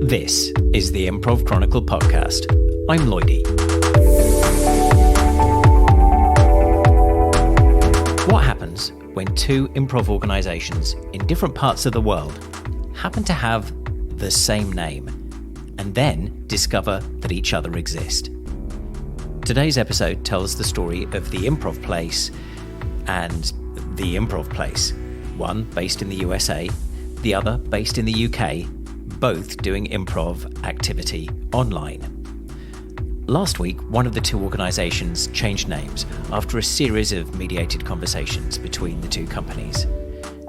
This is the Improv Chronicle Podcast. I'm Lloydie. What happens when two improv organisations in different parts of the world happen to have the same name and then discover that each other exist? Today's episode tells the story of the Improv Place and the Improv Place, one based in the USA, the other based in the UK, both doing improv activity online. Last week, one of the two organisations changed names after a series of mediated conversations between the two companies.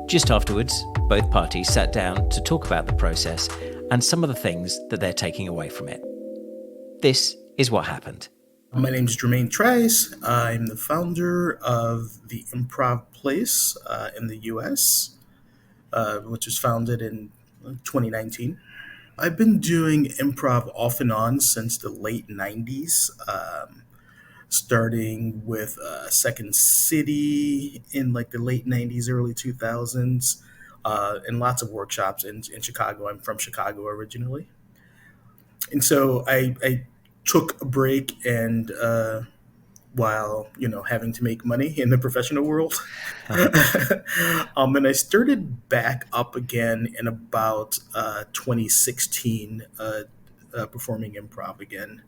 Just afterwards, both parties sat down to talk about the process and some of the things that they're taking away from it. This is what happened. My name is Jermaine Trice. I'm the founder of the Improv Place in the US, which was founded in 2019. I've been doing improv off and on since the late 90s, starting with Second City in like the late 90s, early 2000s, and lots of workshops in Chicago. I'm from Chicago originally. And so I took a break and while, having to make money in the professional world. And I started back up again in about 2016, performing improv again.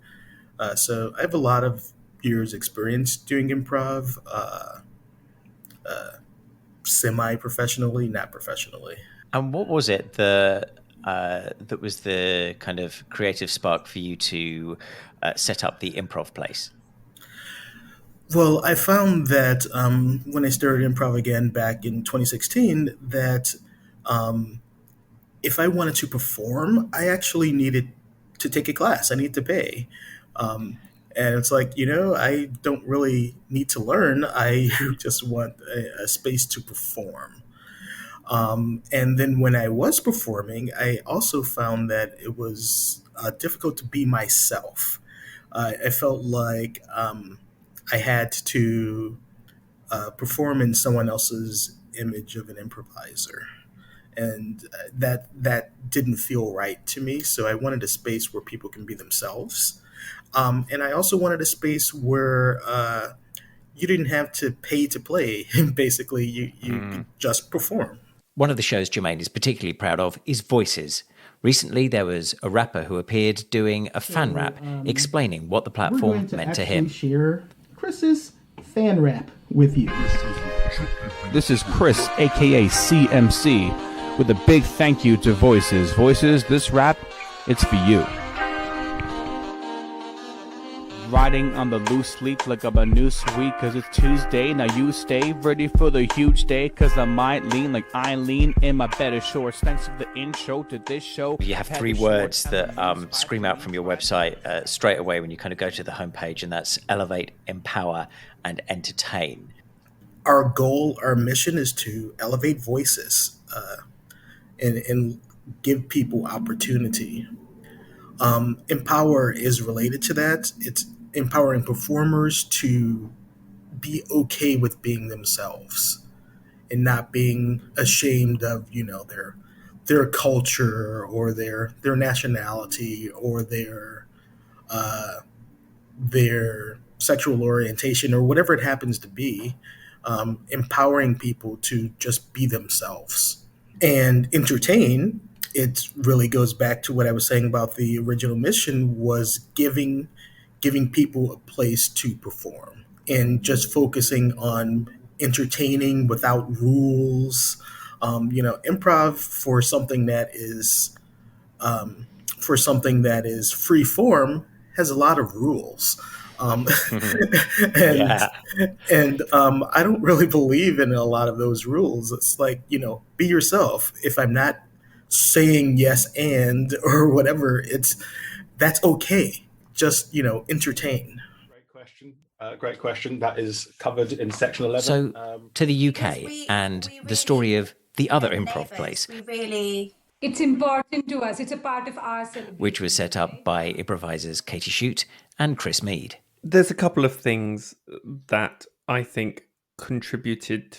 So I have a lot of years experience doing improv, semi-professionally, not professionally. And what was it that was the kind of creative spark for you to set up the Improv Place? Well, I found that when I started improv again back in 2016, that if I wanted to perform, I actually needed to take a class. I need to pay. And it's like, I don't really need to learn. I just want a space to perform. And then when I was performing, I also found that it was difficult to be myself. I felt like I had to perform in someone else's image of an improviser. And that didn't feel right to me. So I wanted a space where people can be themselves. And I also wanted a space where you didn't have to pay to play. Basically, you could just perform. One of the shows Jermaine is particularly proud of is Voices. Recently, there was a rapper who appeared doing a fan rap, explaining what the platform meant to him. Share Chris's fan rap with you. This is Chris, aka CMC, with a big thank you to Voices. Voices, this rap, it's for you. Riding on the loose leaf like I'm a new sweet, cause it's Tuesday. Now you stay ready for the huge day, cause I might lean like I lean in my better shorts. Thanks for the intro to this show. You have three words that scream out from your website straight away when you kind of go to the homepage, and that's elevate, empower, and entertain. Our goal, our mission is to elevate voices and give people opportunity. Empower is related to that. It's empowering performers to be okay with being themselves and not being ashamed of, their culture or their nationality or their sexual orientation or whatever it happens to be. Empowering people to just be themselves. And entertain, it really goes back to what I was saying about the original mission, was giving people a place to perform and just focusing on entertaining without rules. Improv for something that is free form has a lot of rules. And I don't really believe in a lot of those rules. It's like, be yourself. If I'm not saying yes and or whatever, that's okay. Just entertain. Great question. That is covered in section 11. So to the UK and the story of the other Improv Place, it's important to us. It's a part of our celebration, which was set up by improvisers Katie Shute and Chris Mead. There's a couple of things that I think contributed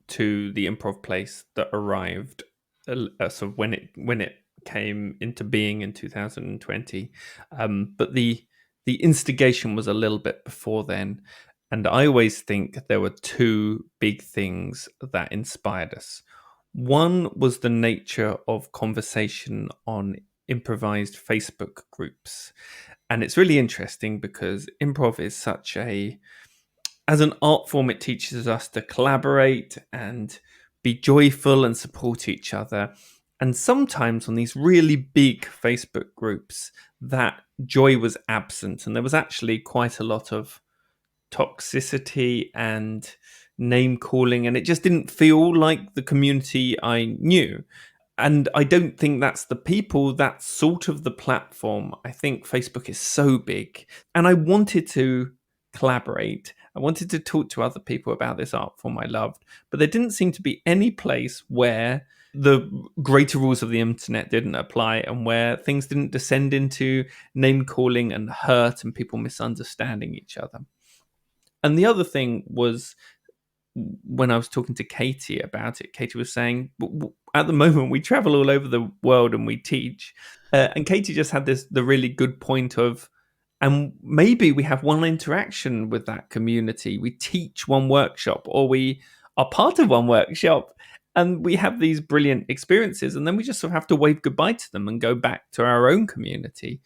to the Improv Place that arrived sort of when it came into being in 2020. But the instigation was a little bit before then. And I always think there were two big things that inspired us. One was the nature of conversation on improvised Facebook groups. And it's really interesting because improv is such as an art form, it teaches us to collaborate and be joyful and support each other. And sometimes on these really big Facebook groups, that joy was absent. And there was actually quite a lot of toxicity and name calling, and it just didn't feel like the community I knew. And I don't think that's the people, that's sort of the platform. I think Facebook is so big, and I wanted to collaborate. I wanted to talk to other people about this art form I loved, but there didn't seem to be any place where the greater rules of the internet didn't apply and where things didn't descend into name calling and hurt and people misunderstanding each other. And the other thing was, when I was talking to Katie about it, Katie was saying, at the moment, we travel all over the world and we teach. And Katie just had the really good point of, and maybe we have one interaction with that community. We teach one workshop, or we are part of one workshop, and we have these brilliant experiences. And then we just sort of have to wave goodbye to them and go back to our own community.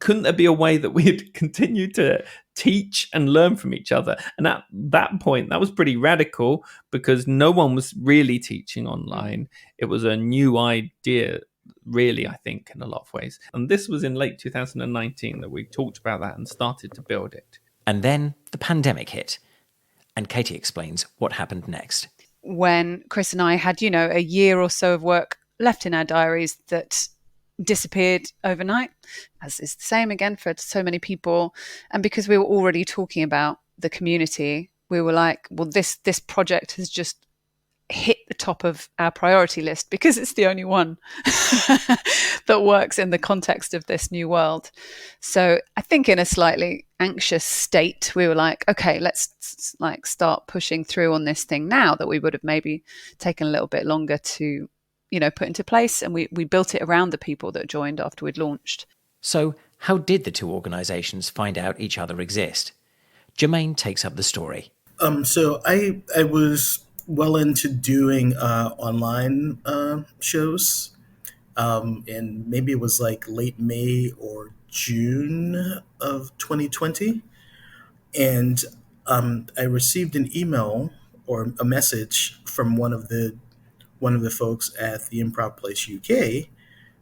Couldn't there be a way that we'd continue to teach and learn from each other? And at that point, that was pretty radical because no one was really teaching online. It was a new idea, really, I think, in a lot of ways. And this was in late 2019 that we talked about that and started to build it. And then the pandemic hit. And Katie explains what happened next. When Chris and I had, a year or so of work left in our diaries that disappeared overnight, as is the same again for so many people. And because we were already talking about the community, we were like, well, this project has just hit the top of our priority list because it's the only one that works in the context of this new world. So I think in a slightly anxious state, we were like, okay, let's start pushing through on this thing now that we would have maybe taken a little bit longer to put into place. And we built it around the people that joined after we'd launched. So how did the two organisations find out each other exist? Jermaine takes up the story. So I was well into doing online shows. And maybe it was like late May or June of 2020. And I received an email or a message from one of the folks at the Improv Place UK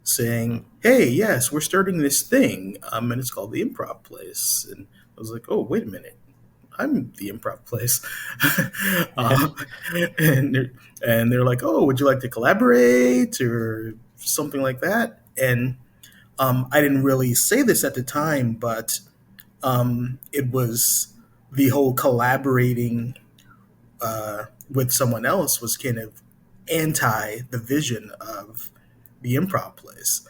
saying, hey, yes, we're starting this thing, and it's called the Improv Place. And I was like, oh, wait a minute, I'm the Improv Place. And they're like, oh, would you like to collaborate or something like that? And I didn't really say this at the time, but it was the whole collaborating with someone else was kind of anti the vision of the Improv Place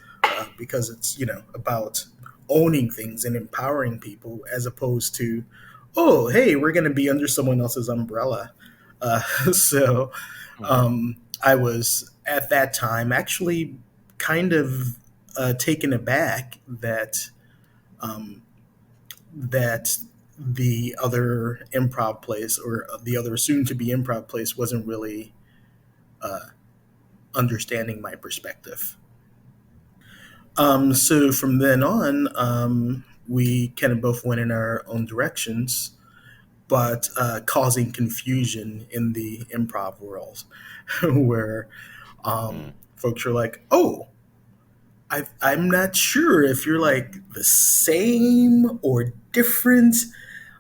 because it's about owning things and empowering people as opposed to, oh, hey, we're going to be under someone else's umbrella. So I was at that time actually kind of taken aback that the other Improv Place or the other soon-to-be Improv Place wasn't really understanding my perspective. So from then on, we kind of both went in our own directions, but causing confusion in the improv world where folks are like, oh, I'm not sure if you're like the same or different.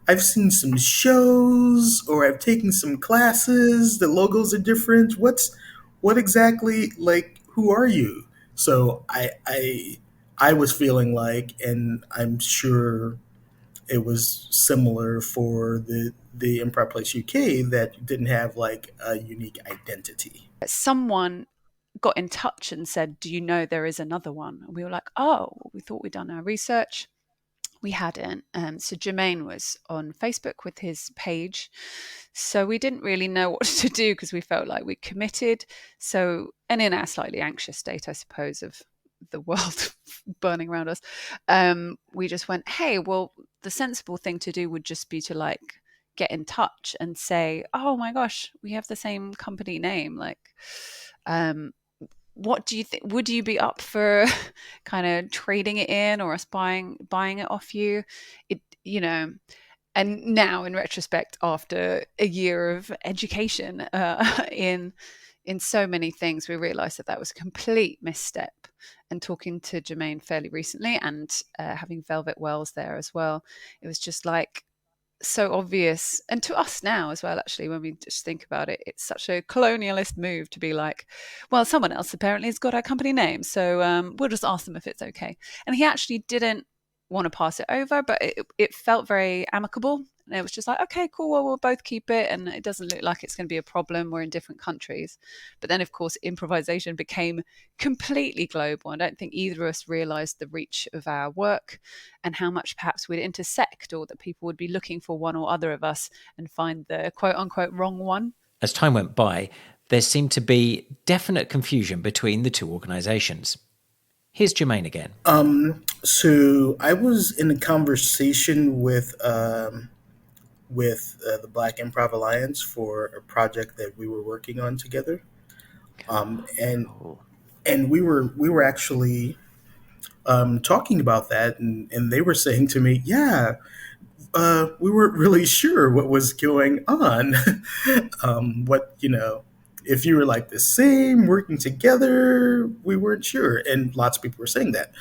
I've seen some shows or I've taken some classes. The logos are different. What exactly, like, who are you? So I was feeling like, and I'm sure it was similar for the Improv Place UK, that didn't have like a unique identity. Someone got in touch and said, do you know there is another one? And we were like, oh, we thought we'd done our research. We hadn't. So Jermaine was on Facebook with his page. So we didn't really know what to do because we felt like we committed. So, and in our slightly anxious state, I suppose, of the world burning around us, we just went, hey, well, the sensible thing to do would just be to like get in touch and say, oh my gosh, we have the same company name. Like, what do you think? Would you be up for kind of trading it in or us buying it off you? And now in retrospect, after a year of education in so many things, we realized that was a complete misstep. And talking to Jermaine fairly recently and having Velvet Wells there as well, it was just like, so obvious, and to us now as well, actually, when we just think about it, it's such a colonialist move to be like, well, someone else apparently has got our company name, so we'll just ask them if it's okay. And he actually didn't want to pass it over, but it felt very amicable. And it was just like, okay, cool, well, we'll both keep it. And it doesn't look like it's going to be a problem. We're in different countries. But then, of course, improvisation became completely global. I don't think either of us realized the reach of our work and how much perhaps we'd intersect, or that people would be looking for one or other of us and find the quote unquote wrong one. As time went by, there seemed to be definite confusion between the two organizations. Here's Jermaine again. So I was in a conversation with the Black Improv Alliance for a project that we were working on together, and we were actually talking about that, and they were saying to me, yeah, we weren't really sure what was going on, if you were like the same, working together, we weren't sure. And lots of people were saying that.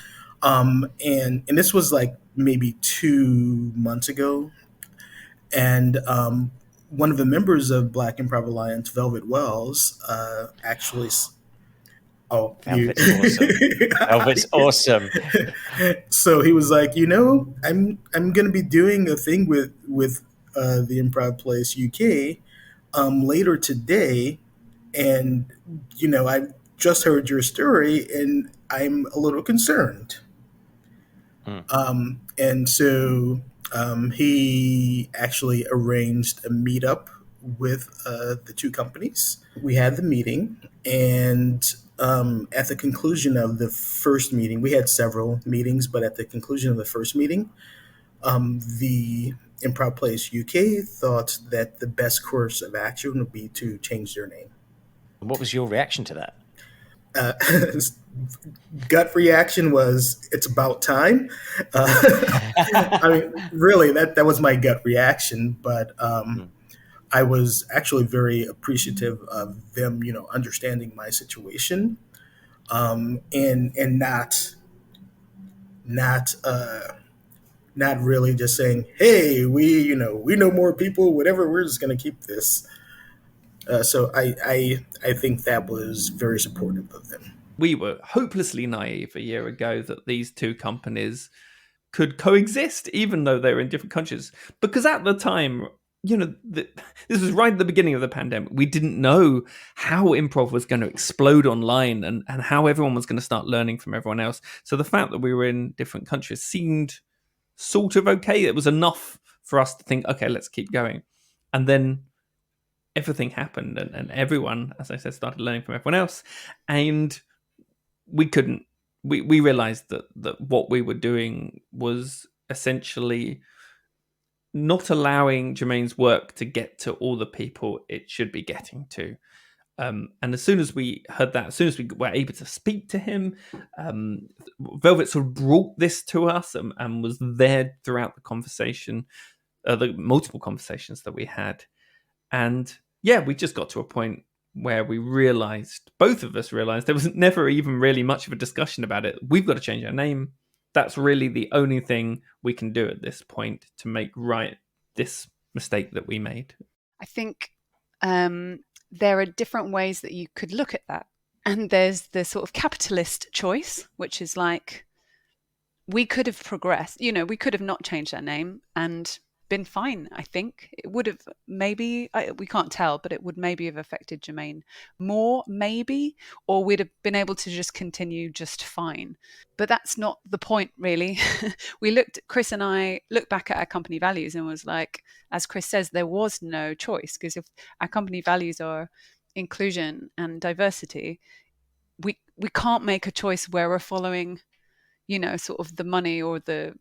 And this was like maybe 2 months ago. And one of the members of Black Improv Alliance, Velvet Wells, actually... Velvet's awesome. Velvet's awesome. So he was like, I'm going to be doing a thing with the Improv Place UK later today. And, I just heard your story and I'm a little concerned. And so he actually arranged a meetup with the two companies. We had the meeting, and at the conclusion of the first meeting, we had several meetings, but at the conclusion of the first meeting, the Improv Place UK thought that the best course of action would be to change their name. What was your reaction to that? Gut reaction was, it's about time. I mean, really, that was my gut reaction. But I was actually very appreciative of them, understanding my situation, and not really just saying, hey, we know more people, whatever, we're just going to keep this. So I think that was very supportive of them. We were hopelessly naive a year ago that these two companies could coexist, even though they were in different countries. Because at the time, this was right at the beginning of the pandemic. We didn't know how improv was going to explode online and how everyone was going to start learning from everyone else. So the fact that we were in different countries seemed sort of okay. It was enough for us to think, okay, let's keep going. And then everything happened and everyone, as I said, started learning from everyone else. And we realized that what we were doing was essentially not allowing Jermaine's work to get to all the people it should be getting to. And as soon as we heard that, as soon as we were able to speak to him, Velvet sort of brought this to us and was there throughout the conversation, the multiple conversations that we had. And yeah, we just got to a point where we realized, both of us realized, there was never even really much of a discussion about it. We've got to change our name. That's really the only thing we can do at this point to make right this mistake that we made. I think there are different ways that you could look at that. And there's the sort of capitalist choice, which is like, we could have progressed, we could have not changed our name and been fine, I think. It would have maybe, we can't tell, but it would maybe have affected Jermaine more, maybe, or we'd have been able to just continue just fine. But that's not the point, really. Chris and I looked back at our company values and was like, as Chris says, there was no choice, because if our company values are inclusion and diversity, we can't make a choice where we're following, sort of the money or the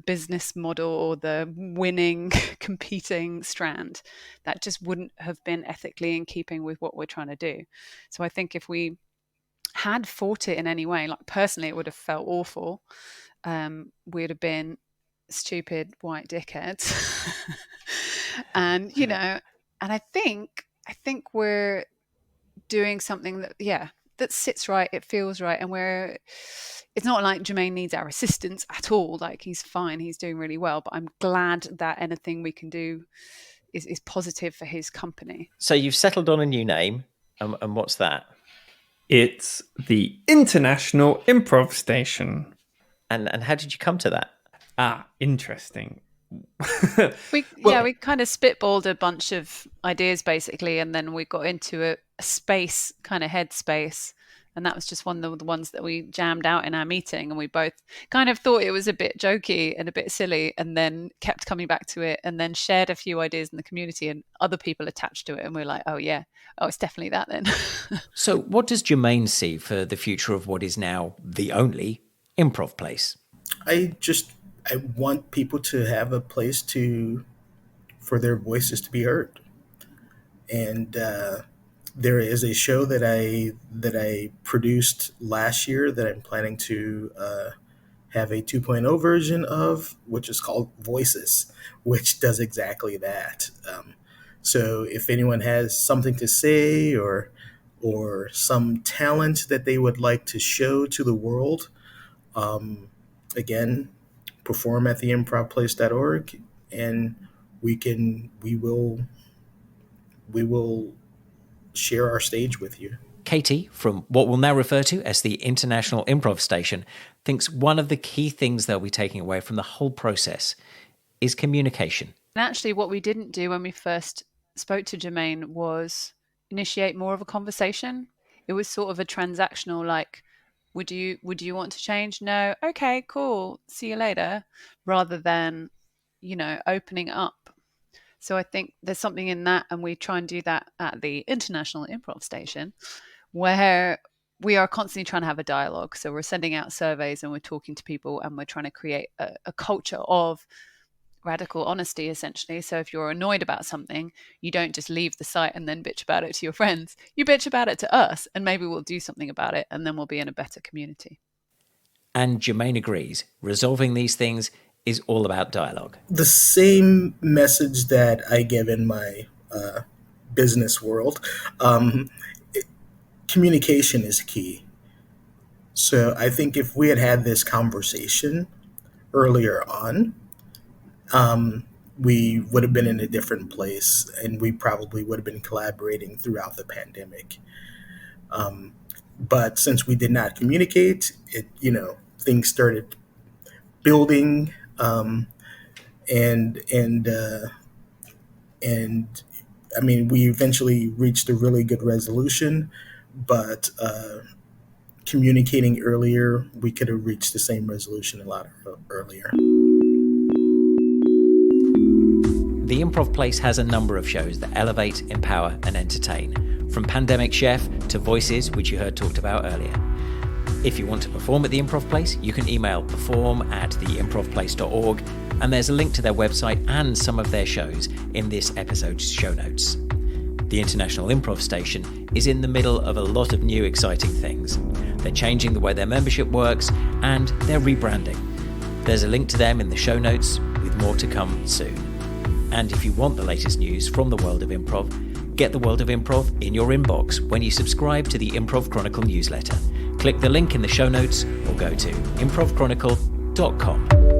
business model or the winning competing strand. That just wouldn't have been ethically in keeping with what we're trying to do. So I think if we had fought it in any way, like personally it would have felt awful, we'd have been stupid white dickheads. And and I think we're doing something that sits right, it feels right, and it's not like Jermaine needs our assistance at all. Like, he's fine, he's doing really well, but I'm glad that anything we can do is positive for his company. So you've settled on a new name, and what's that? It's the International Improv Station. And how did you come to that? Interesting. We kind of spitballed a bunch of ideas basically, and then we got into a space, kind of headspace, and that was just one of the ones that we jammed out in our meeting, and we both kind of thought it was a bit jokey and a bit silly, and then kept coming back to it, and then shared a few ideas in the community, and other people attached to it, and we're like, it's definitely that then. So what does Jermaine see for the future of what is now the only Improv Place? I want people to have a place for their voices to be heard. And there is a show that I produced last year that I'm planning to have a 2.0 version of, which is called Voices, which does exactly that. So if anyone has something to say or some talent that they would like to show to the world, again, perform at the improvplace.org, and we will share our stage with you. Katie, from what we'll now refer to as the International Improv Station, thinks one of the key things they'll be taking away from the whole process is communication. And actually what we didn't do when we first spoke to Jermaine was initiate more of a conversation. It was sort of a transactional, like, would you want to change? No. Okay, cool. See you later. Rather than, opening up. So I think there's something in that, and we try and do that at the International Improv Station, where we are constantly trying to have a dialogue. So we're sending out surveys and we're talking to people, and we're trying to create a culture of radical honesty, essentially. So if you're annoyed about something, you don't just leave the site and then bitch about it to your friends. You bitch about it to us, and maybe we'll do something about it, and then we'll be in a better community. And Jermaine agrees. Resolving these things is all about dialogue. The same message that I give in my business world, communication is key. So I think if we had this conversation earlier on, we would have been in a different place, and we probably would have been collaborating throughout the pandemic. But since we did not communicate, things started building, and I mean, we eventually reached a really good resolution, but communicating earlier, we could have reached the same resolution a lot earlier. The Improv Place has a number of shows that elevate, empower, and entertain, from Pandemic Chef to Voices, which you heard talked about earlier. If you want to perform at the Improv Place, you can email perform@theimprovplace.org, and there's a link to their website and some of their shows in this episode's show notes. The International Improv Station is in the middle of a lot of new exciting things. They're changing the way their membership works, and they're rebranding. There's a link to them in the show notes, with more to come soon. And if you want the latest news from the world of improv, get the world of improv in your inbox when you subscribe to the Improv Chronicle newsletter. Click the link in the show notes or go to improvchronicle.com.